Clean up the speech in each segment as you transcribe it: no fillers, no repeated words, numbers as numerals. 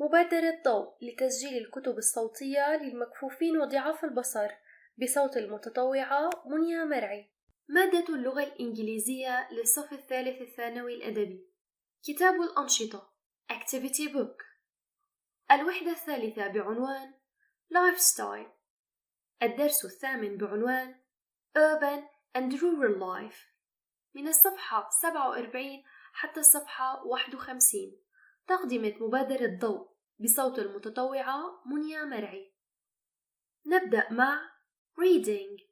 مبادرة ضوء لتسجيل الكتب الصوتية للمكفوفين وضعاف البصر بصوت المتطوعة منية مرعي. مادة اللغة الإنكليزية للصف الثالث الثانوي الأدبي. كتاب الأنشطة Activity Book. الوحدة الثالثة بعنوان Lifestyle. الدرس الثامن بعنوان Urban and Rural Life من الصفحة 47 حتى الصفحة 51. تقديم مبادرة ضوء بصوت المتطوعة منية مرعي. نبدأ مع Reading.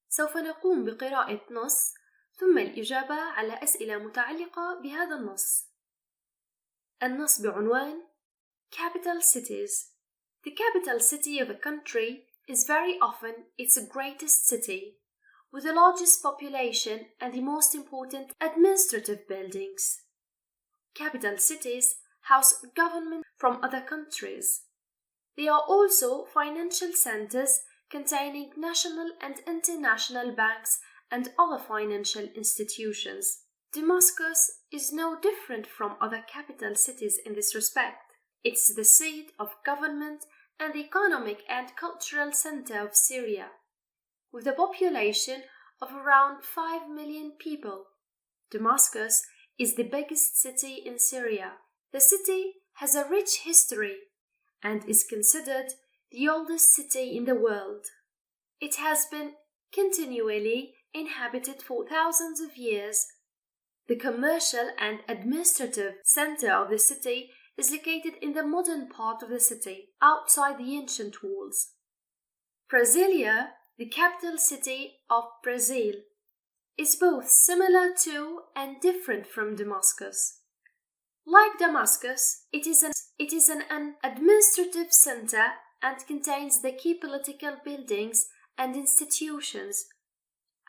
سوف نقوم بقراءة نص ثم الإجابة على أسئلة متعلقة بهذا النص. النص بعنوان Capital Cities. The capital city of a country is very often its greatest city, with the largest population and the most important administrative buildings. Capital cities house government from other countries. They are also financial centers containing national and international banks and other financial institutions. Damascus is no different from other capital cities in this respect. It's the seat of government and the economic and cultural center of Syria, with a population of around 5 million people. Damascus is the biggest city in Syria. The city has a rich history and is considered the oldest city in the world. It has been continually inhabited for thousands of years. The commercial and administrative center of the city is located in the modern part of the city, outside the ancient walls. Brasilia, the capital city of Brazil, is both similar to and different from Damascus. Like Damascus, it is an administrative center and contains the key political buildings and institutions.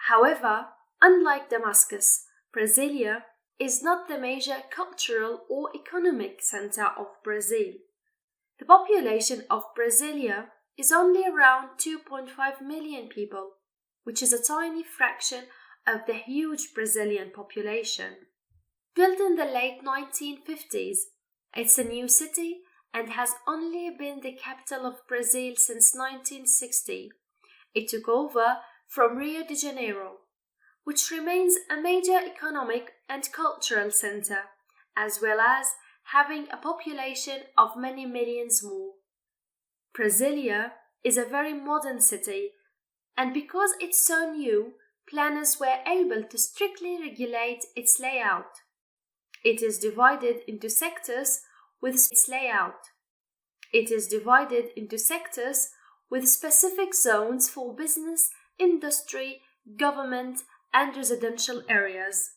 However, unlike Damascus, Brasilia is not the major cultural or economic center of Brazil. The population of Brasilia is only around 2.5 million people, which is a tiny fraction of the huge Brazilian population. Built in the late 1950s, it's a new city and has only been the capital of Brazil since 1960. It took over from Rio de Janeiro, which remains a major economic and cultural center, as well as having a population of many millions more. Brasilia is a very modern city, and because it's so new, planners were able to strictly regulate its layout. It is divided into sectors with specific zones for business, industry, government, and residential areas.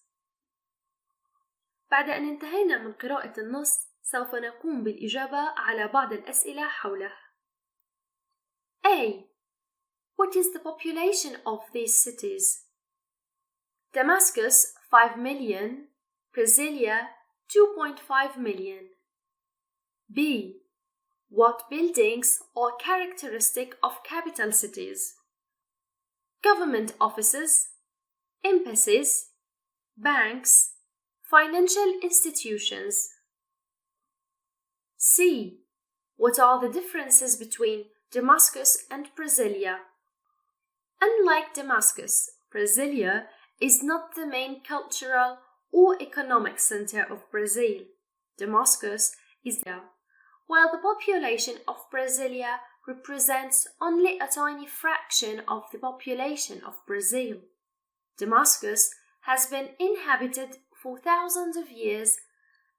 بعد أن انتهينا من قراءة النص، سوف نقوم بالإجابة على بعض الأسئلة حوله. A. What is the population of these cities? Damascus 5 million, Brasilia 2.5 million. B. What buildings are characteristic of capital cities? Government offices, embassies, banks, financial institutions. C. What are the differences between Damascus and Brasilia? Unlike Damascus, Brasilia is not the main cultural or economic center of Brazil. Damascus is there, while the population of Brasilia represents only a tiny fraction of the population of Brazil. Damascus has been inhabited for thousands of years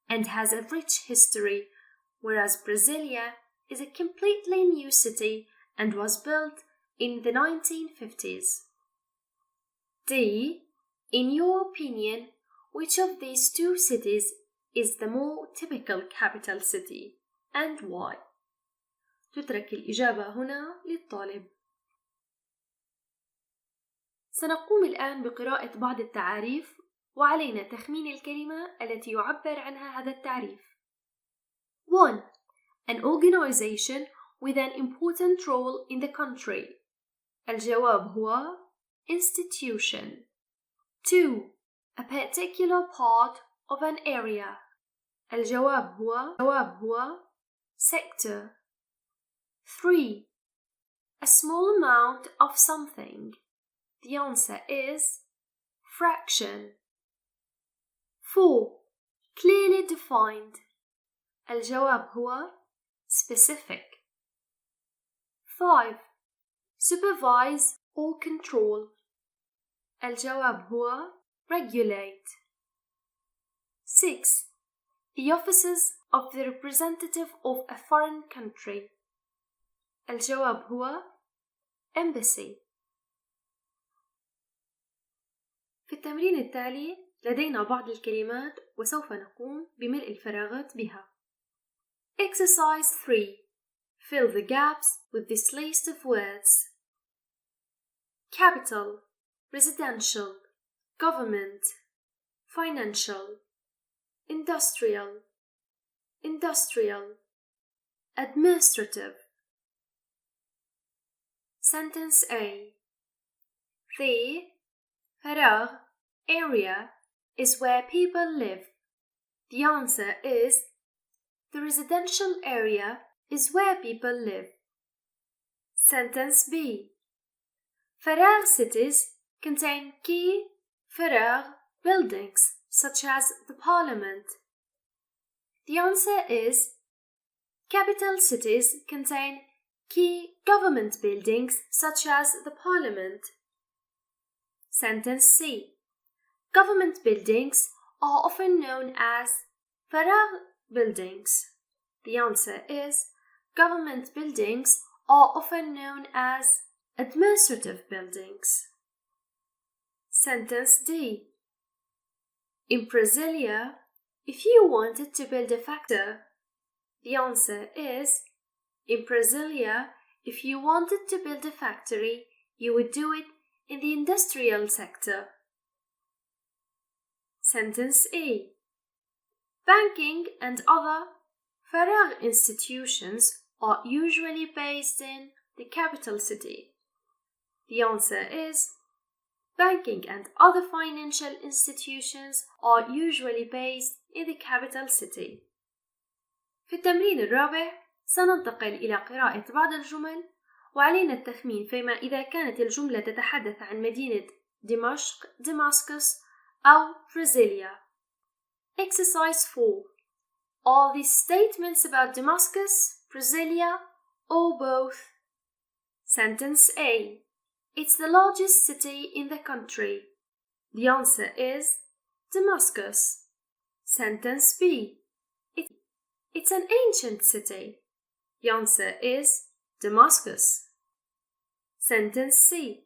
and has a rich history, whereas Brasilia is a completely new city and was built in the 1950s. D. In your opinion, which of these two cities is the more typical capital city and why? تترك الإجابة هنا للطالب. سنقوم الآن بقراءة بعض التعاريف، وعلينا تخمين الكلمة التي يعبر عنها هذا التعريف. 1. An organization with an important role in the country. الجواب هو institution. 2. A particular part of an area. الجواب هو sector. 3. A small amount of something. The answer is fraction. 4. Clearly defined. الجواب هو specific. 5. Supervise or control. الجواب هو regulate. 6. The offices of the representative of a foreign country. الجواب هو embassy. في التمرين التالي لدينا بعض الكلمات وسوف نقوم بملء الفراغات بها. Exercise 3. Fill the gaps with this list of words. Capital, residential, government, financial, industrial, administrative. Sentence A. The فراغ area is where people live. The answer is the residential area is where people live. Sentence B. فراغ cities contain key فراغ buildings such as the parliament. The answer is capital cities contain key government buildings such as the parliament. Sentence C. Government buildings are often known as فراغ buildings. The answer is government buildings are often known as administrative buildings. Sentence D. In Brasilia, if you wanted to build a factory, the answer is in Brasilia, if you wanted to build a factory, you would do it in the industrial sector. Sentence A. Banking and other فراغ institutions are usually based in the capital city. The answer is banking and other financial institutions are usually based in the capital city. في التمرين الرابع سننتقل إلى قراءة بعض الجمل وعلينا التخمين فيما إذا كانت الجملة تتحدث عن مدينة دمشق Damascus أو برازيليا. Exercise 4. Are these statements about Damascus, Brasilia, or both? Sentence A. It's the largest city in the country. The answer is Damascus. Sentence B. It's an ancient city. The answer is Damascus. Sentence C.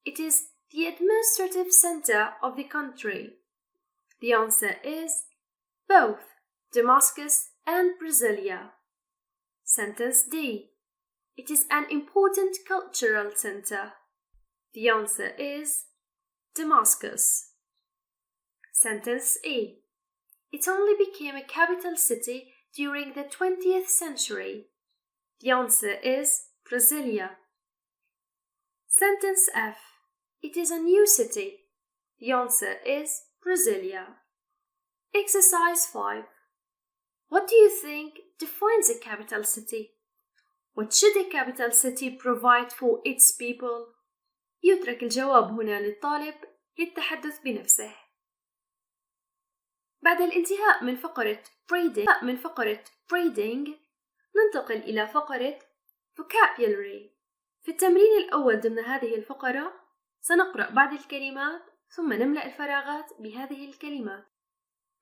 It is the administrative center of the country. The answer is both Damascus and Brasilia. Sentence D. It is an important cultural center. The answer is Damascus. Sentence E. It only became a capital city during the 20th century. The answer is Brasilia. Sentence F. It is a new city. The answer is Brasilia. Exercise 5. What do you think defines a capital city? What should a capital city provide for its people? يترك الجواب هنا للطالب للتحدث بنفسه. بعد الانتهاء من فقرة reading ننتقل إلى فقرة vocabulary. في التمرين الأول ضمن هذه الفقرة سنقرأ بعض الكلمات ثم نملأ الفراغات بهذه الكلمات.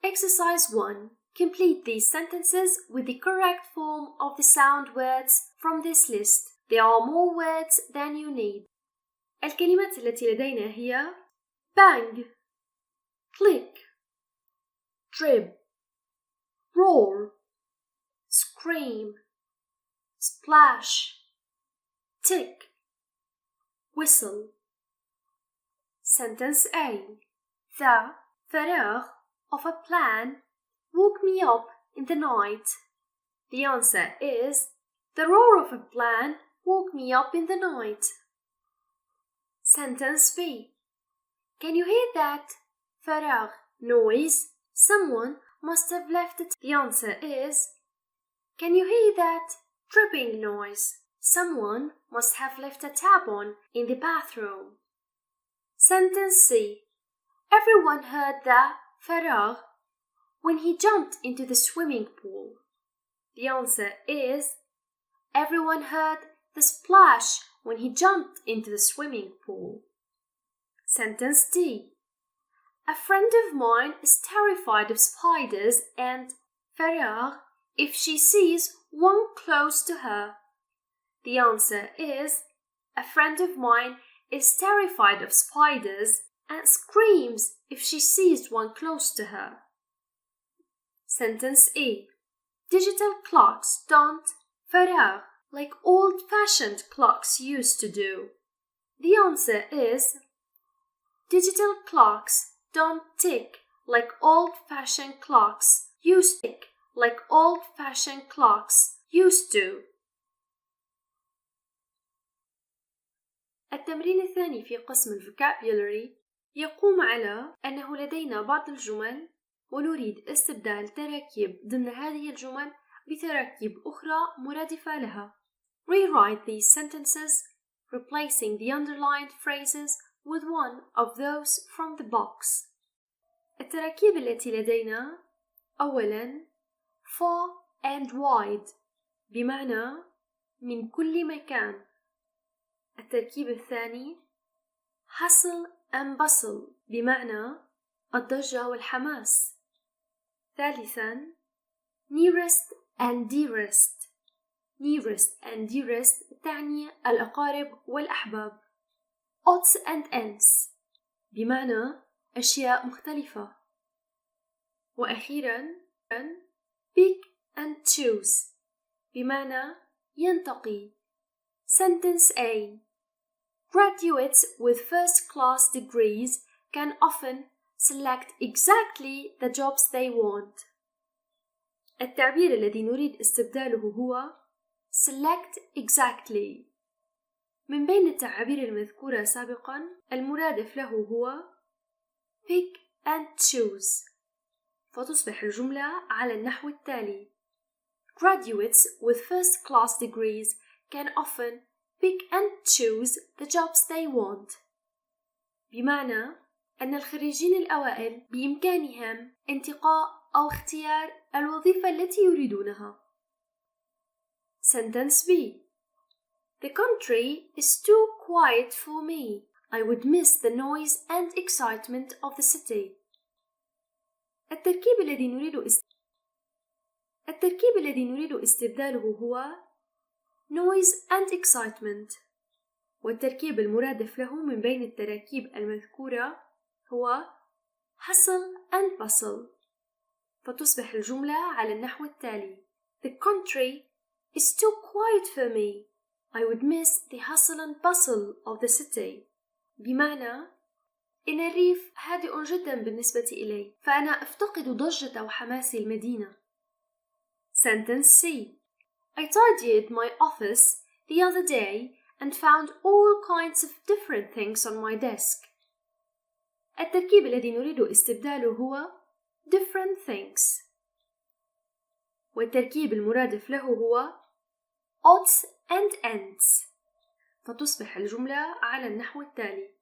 Exercise 1. Complete these sentences with the correct form of the sound words from this list. There are more words than you need. الكلمات التي لدينا هي bang, click, drip, roar, scream, splash, tick, whistle. Sentence A. The فراغ of a plan woke me up in the night. The answer is the roar of a plan woke me up in the night. Sentence B. Can you hear that فراغ noise? Someone must have left it. The answer is Can you hear that dripping noise? Someone must have left a tap on in the bathroom. Sentence C. Everyone heard the فراغ when he jumped into the swimming pool. The answer is everyone heard the splash when he jumped into the swimming pool. Sentence D. A friend of mine is terrified of spiders and فراغ if she sees one close to her. The answer is a friend of mine is terrified of spiders and screams if she sees one close to her. Sentence E. Digital clocks don't فراغ like old-fashioned clocks used to do. The answer is digital clocks don't tick like old-fashioned clocks used to. التمرين الثاني في قسم الفوكابولري يقوم على أنه لدينا بعض الجمل ونريد استبدال تراكيب ضمن هذه الجمل بتراكيب أخرى مرادفة لها. Rewrite these sentences, replacing the underlined phrases with one of those from the box. التراكيب التي لدينا أولاً far and wide بمعنى من كل مكان. التركيب الثاني hustle and bustle بمعنى الضجة والحماس. ثالثاً nearest and dearest. nearest and dearest تعني الأقارب والأحباب. odds and ends بمعنى أشياء مختلفة. وأخيراً pick and choose بمعنى ينتقي. Sentence A. Graduates with first-class degrees can often select exactly the jobs they want. التعبير الذي نريد استبداله هو select exactly. من بين التعابير المذكورة سابقا المرادف له هو pick and choose، فتصبح الجملة على النحو التالي: Graduates with first-class degrees can often pick and choose the jobs they want. بمعنى أن الخريجين الأوائل بإمكانهم انتقاء أو اختيار الوظيفة التي يريدونها. Sentence B. The country is too quiet for me. I would miss the noise and excitement of the city. التركيب الذي نريد استبداله هو noise and excitement، والتركيب المرادف له من بين التراكيب المذكورة هو hustle and bustle، فتصبح الجملة على النحو التالي: The country is too quiet for me. I would miss the hustle and bustle of the city. بمعنى إن الريف هادئ جدا بالنسبة إلي، فأنا أفتقد ضجة وحماس المدينة. Sentence C. I tidied my office the other day and found all kinds of different things on my desk. التركيب الذي نريد استبداله هو different things، والتركيب المرادف له هو odds and ends، فتصبح الجملة على النحو التالي: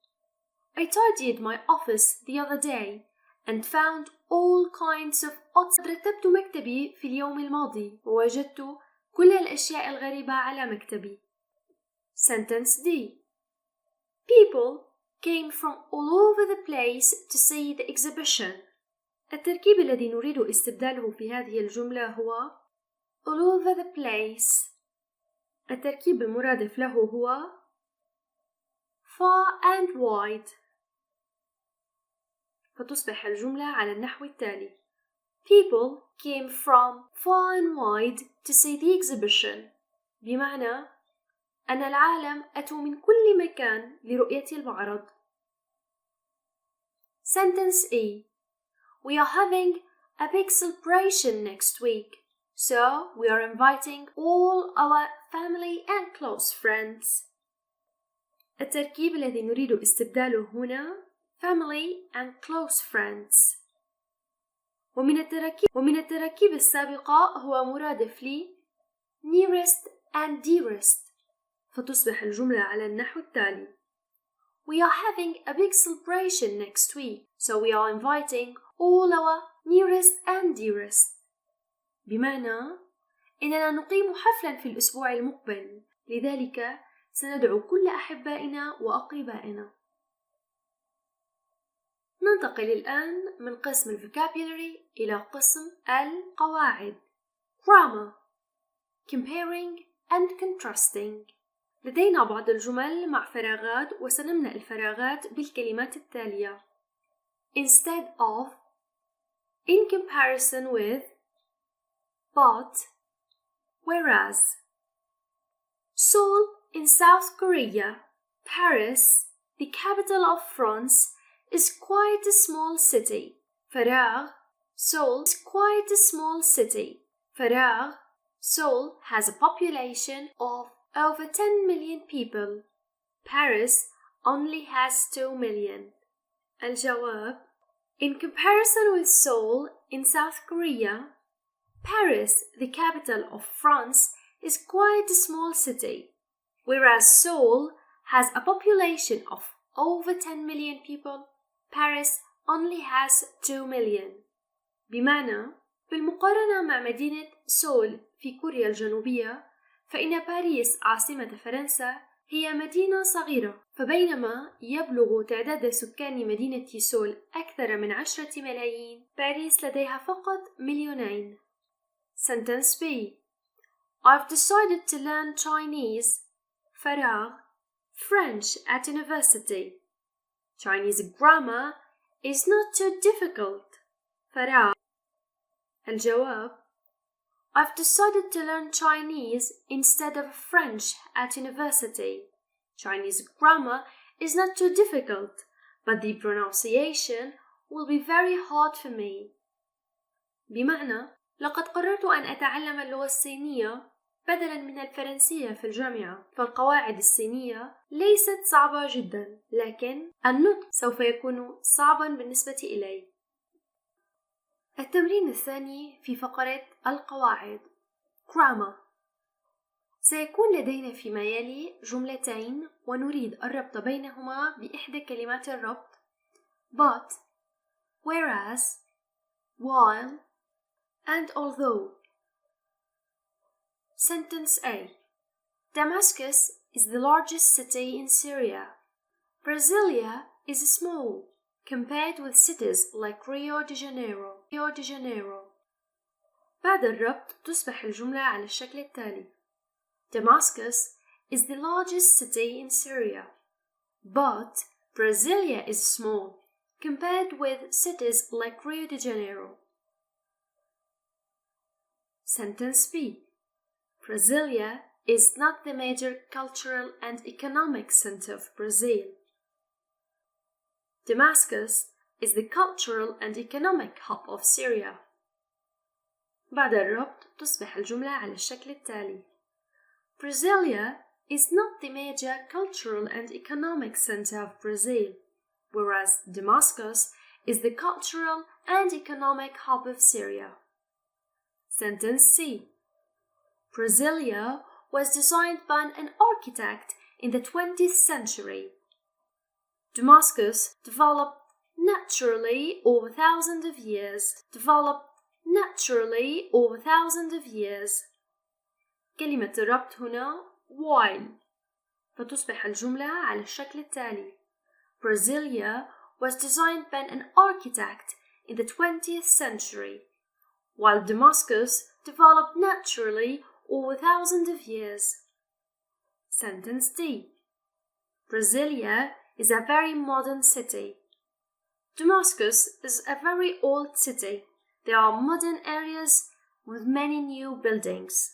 I tidied my office the other day and found all kinds of odds. رتبت مكتبي في اليوم الماضي ووجدت كل الأشياء الغريبة على مكتبي. Sentence D. People came from all over the place to see the exhibition. التركيب الذي نريد استبداله في هذه الجملة هو all over the place. التركيب المرادف له هو far and wide، فتصبح الجملة على النحو التالي: People came from far and wide to see the exhibition. بمعنى أن العالم أتوا من كل مكان لرؤية المعرض. Sentence E. We are having a big celebration next week, so we are inviting all our family and close friends. التركيب الذي نريد استبداله هنا family and close friends. ومن التراكيب السابقة هو مرادف لي and dearest. فتصبح الجملة على النحو التالي: We are having a big celebration next week, so we are inviting all our nearest and dearest. بمعنى إننا نقيم حفلا في الأسبوع المقبل، لذلك سندعو كل أحبائنا وأقربائنا. ننتقل الآن من قسم الفوكابولري إلى قسم القواعد grammar comparing and contrasting. لدينا بعض الجمل مع فراغات وسنملأ الفراغات بالكلمات التالية: instead of, in comparison with, but, whereas. Seoul in South Korea, Paris, the capital of France, is quite a small city. فراغ Seoul is quite a small city. فراغ Seoul has a population of over 10 million people. Paris only has 2 million. الجواب: In comparison with Seoul in South Korea, Paris, the capital of France, is quite a small city, whereas Seoul has a population of over 10 million people. Paris only has 2 million. بمعنى بالمقارنة مع مدينة سول في كوريا الجنوبية، فإن باريس عاصمة فرنسا هي مدينة صغيرة، فبينما يبلغ تعداد سكان مدينة سول أكثر من 10 ملايين، باريس لديها فقط 2,000,000. Sentence B. I've decided to learn Chinese فراغ French at university. Chinese grammar is not too difficult. فراغ الجواب: I've decided to learn Chinese instead of French at university. Chinese grammar is not too difficult, but the pronunciation will be very hard for me. بمعنى لقد قررت أن أتعلم اللغة الصينية بدلاً من الفرنسية في الجامعة، فالقواعد الصينية ليست صعبة جداً، لكن النطق سوف يكون صعباً بالنسبة إلي. التمرين الثاني في فقرة القواعد grammar. سيكون لدينا فيما يلي جملتين ونريد الربط بينهما بإحدى كلمات الربط but, whereas, while, and although. Sentence A. Damascus is the largest city in Syria. Brasilia is small compared with cities like Rio de Janeiro. بعد الربط تصبح الجملة على الشكل التالي: Damascus is the largest city in Syria, but Brasilia is small compared with cities like Rio de Janeiro. Sentence B. Brasilia is not the major cultural and economic center of Brazil. Damascus is the cultural and economic hub of Syria. بعد الربط تصبح الجملة على الشكل التالي: Brasilia is not the major cultural and economic center of Brazil, whereas Damascus is the cultural and economic hub of Syria. Sentence C. Brasilia was designed by an architect in the 20th century. Damascus developed naturally over thousands of years. كلمة الربط هنا while، فتصبح الجملة على الشكل التالي: Brasilia was designed by an architect in the 20th century, while Damascus developed naturally over thousands of years. Sentence D. Brasilia is a very modern city. Damascus is a very old city. There are modern areas with many new buildings.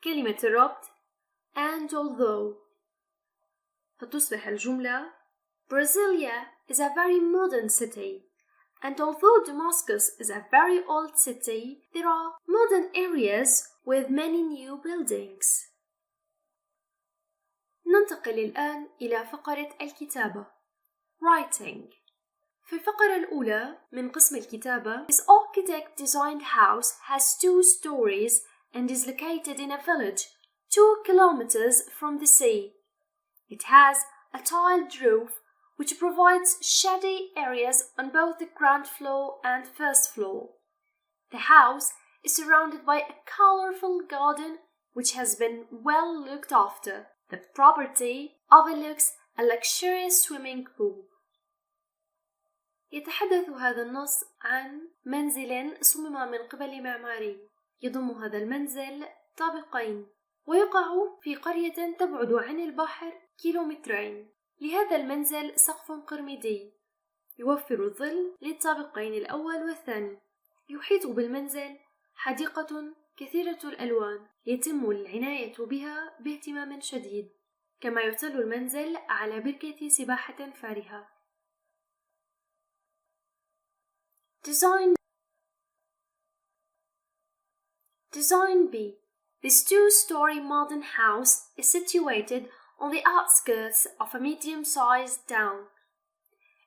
كلمة الربط and although، فتصبح الجملة: Brasilia is a very modern city, and although Damascus is a very old city, there are modern areas with many new buildings. ننتقل الآن إلى فقرة الكتابة writing. في الفقرة الأولى من قسم الكتابة: This architect designed house has 2 stories and is located in a village 2 kilometers from the sea. It has a tiled roof which provides shady areas on both the ground floor and first floor. The house is surrounded by a colorful garden which has been well looked after. The property overlooks a luxurious swimming pool. يتحدث هذا النص عن منزل صمم من قبل معماري. يضم هذا المنزل طابقين، ويقع في قرية تبعد عن البحر كيلومترين. لهذا المنزل سقف قرميدي يوفر الظل للطابقين الأول والثاني. يحيط بالمنزل حديقة كثيرة الألوان يتم العناية بها باهتمام شديد، كما يطل المنزل على بركة سباحة فارهة. Design B. This 2-story modern house is situated on the outskirts of a medium-sized town.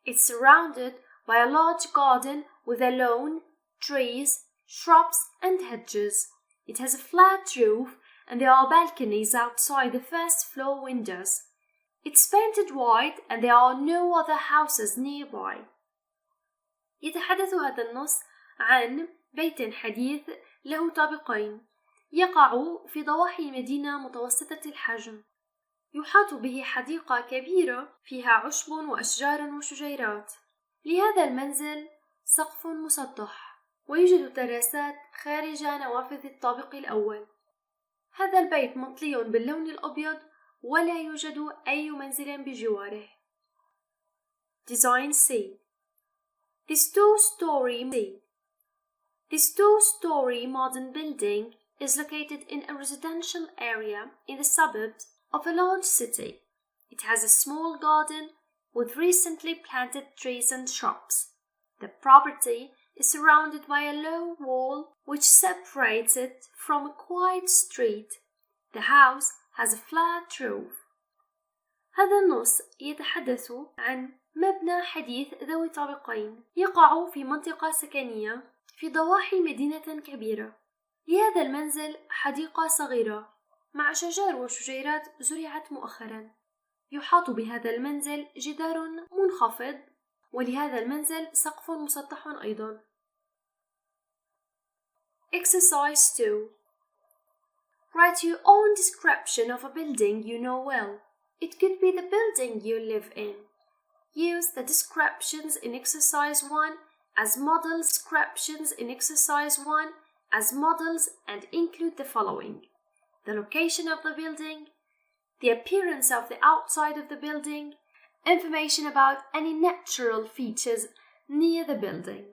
It's surrounded by a large garden with a lawn, trees, shrubs and hedges. It has a flat roof and there are balconies outside the first floor windows. It's painted white and there are no other houses nearby. يتحدث هذا النص عن بيت حديث له طابقين يقع في ضواحي مدينة متوسطة الحجم. يحاط به حديقة كبيرة فيها عشب وأشجار وشجيرات. لهذا المنزل سقف مسطح ويوجد تراسات خارج نوافذ الطابق الأول. هذا البيت مطلي باللون الأبيض ولا يوجد أي منزل بجواره. Design C. This 2-story modern building is located in a residential area in the suburbs of a large city. It has a small garden with recently planted trees and shrubs. The property is surrounded by a low wall which separates it from a quiet street. The house has a flat roof. هذا النص يتحدث عن مبنى حديث ذوي طابقين يقع في منطقة سكنية في ضواحي مدينة كبيرة. لهذا المنزل حديقة صغيرة مع شجار وشجيرات زرعت مؤخرا. يحاط بهذا المنزل جدار منخفض ولهذا المنزل سقف مسطح أيضا. Exercise 2. Write your own description of a building you know well. It could be the building you live in. Use the descriptions in exercise 1 as models, descriptions in exercise 1 as models, and include the following: the location of the building, the appearance of the outside of the building, information about any natural features near the building.